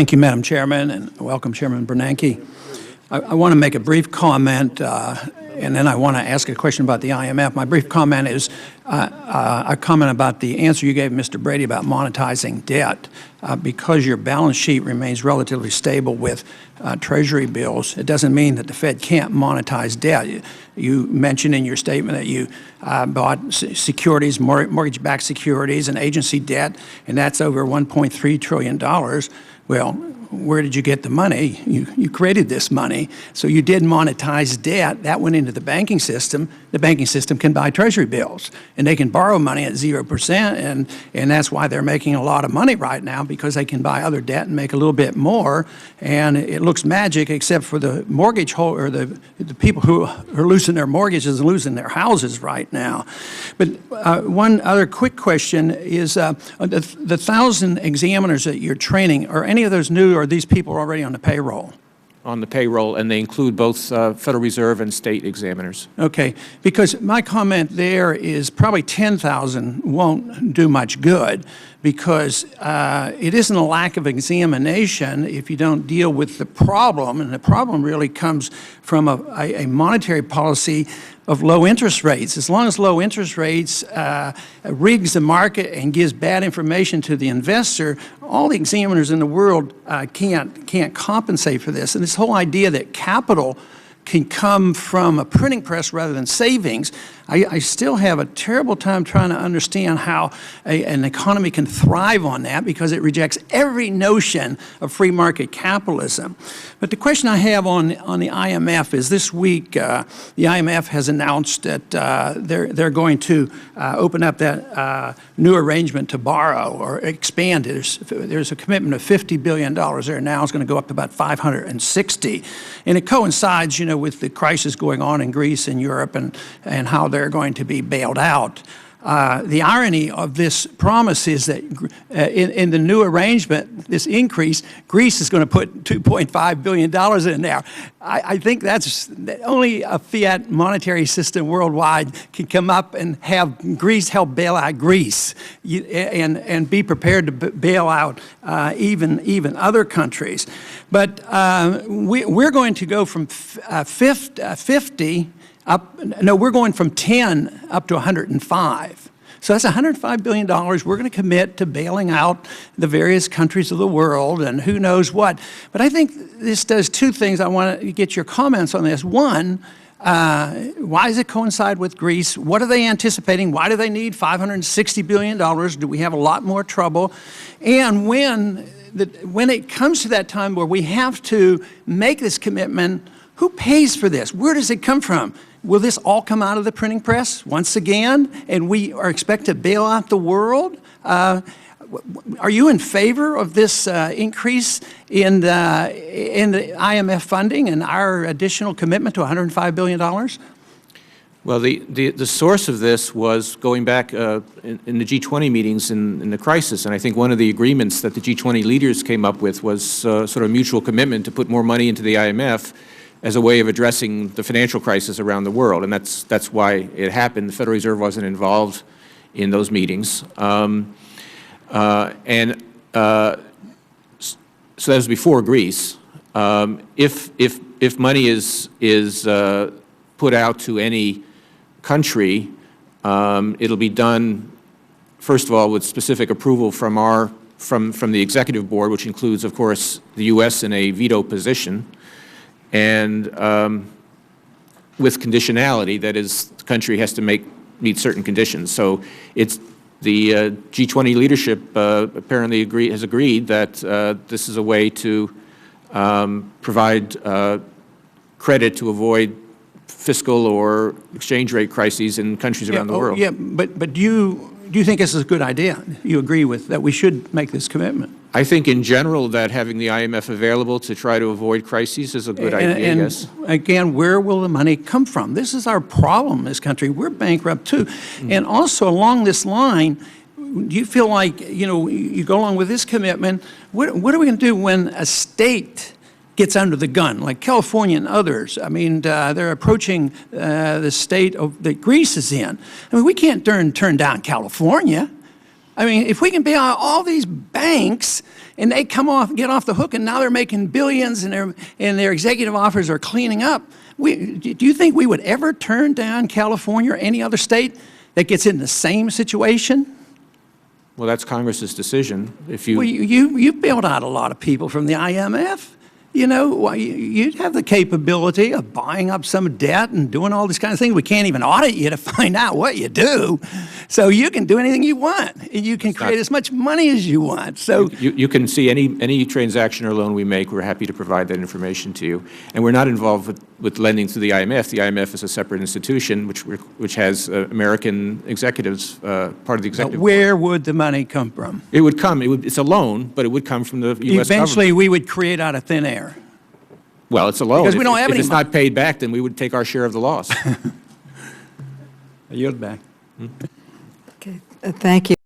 Thank you, Madam Chairman, and welcome, Chairman Bernanke. I want to make a brief comment, and then I want to ask a question about the IMF. My brief comment is a comment about the answer you gave Mr. Brady about monetizing debt. Because your balance sheet remains relatively stable with Treasury bills, it doesn't mean that the Fed can't monetize debt. You mentioned in your statement that you bought securities, mortgage-backed securities and agency debt, and that's over $1.3 trillion. Well, where did you get the money? You created this money. So you did monetize debt. That went into the banking system. The banking system can buy Treasury bills, and they can borrow money at 0%, and that's why they're making a lot of money right now, because they can buy other debt and make a little bit more. And it looks magic, except for the mortgage holder, or the people who are losing their mortgages and losing their houses right now. But one other quick question is the 1,000 examiners that you're training, are any of those new, or are these people already on the payroll? On the payroll, and they include both Federal Reserve and state examiners. Okay, because my comment there is probably 10,000 won't do much good, because it isn't a lack of examination if you don't deal with the problem, and the problem really comes from a monetary policy of low interest rates. As long as low interest rates rigs the market and gives bad information to the investor, all the examiners in the world can't compensate for this. And this whole idea that capital can come from a printing press rather than savings, I still have a terrible time trying to understand how an economy can thrive on that, because it rejects every notion of free market capitalism. But the question I have on the IMF is, this week the IMF has announced that they're going to open up that new arrangement to borrow or expand it. There's a commitment of $50 billion there now. It's going to go up to about 560. And it coincides, you know, with the crisis going on in Greece and Europe, and how they're going to be bailed out. The irony of this promise is that in the new arrangement, this increase, Greece is going to put $2.5 billion in there. I think that's only a fiat monetary system worldwide can come up and have Greece help bail out Greece, and be prepared to bail out even other countries. But we're going to go from 50 up, no, we're going from 10 up to 105. So that's $105 billion we're going to commit to bailing out the various countries of the world, and who knows what. But I think this does two things. I want to get your comments on this. One, why does it coincide with Greece? What are they anticipating? Why do they need $560 billion? Do we have a lot more trouble? And when it comes to that time where we have to make this commitment, who pays for this? Where does it come from? Will this all come out of the printing press once again, and we are expected to bail out the world? Are you in favor of this increase in the IMF funding and our additional commitment to $105 billion? Well, the source of this was going back in the G20 meetings in the crisis, and I think one of the agreements that the G20 leaders came up with was sort of a mutual commitment to put more money into the IMF as a way of addressing the financial crisis around the world, and that's why it happened. The Federal Reserve wasn't involved in those meetings, so that was before Greece. If money is put out to any country, it'll be done first of all with specific approval from the executive board, which includes, of course, the U.S. in a veto position, and with conditionality, that is, the country has to meet certain conditions. So it's the G20 leadership apparently has agreed that this is a way to provide credit to avoid fiscal or exchange rate crises in countries around the world. Yeah, but do you think this is a good idea? You agree with that we should make this commitment? I think in general that having the IMF available to try to avoid crises is a good idea, yes. Again, where will the money come from? This is our problem in this country. We're bankrupt too. And also along this line, do you feel like, you know, you go along with this commitment, what are we going to do when a state gets under the gun, like California and others? I mean, they're approaching the state that Greece is in. I mean, we can't turn down California. I mean, if we can bail out all these banks and they get off the hook, and now they're making billions, and their executive officers are cleaning up, do you think we would ever turn down California or any other state that gets in the same situation? Well, that's Congress's decision. If you Well, you bailed out a lot of people from the IMF. You know, you have the capability of buying up some debt and doing all these kind of things. We can't even audit you to find out what you do. So you can do anything you want. You can create as much money as you want. So you can see any transaction or loan we make. We're happy to provide that information to you. And we're not involved with lending to the IMF. The IMF is a separate institution which has American executives, part of the executive board. Where would the money come from? It would come. It's a loan, but it would come from the U.S. Eventually, government. we would create out of thin air. Well, it's a loan. Because we don't have if any it's not paid back, then we would take our share of the loss. I yield back. Okay, thank you.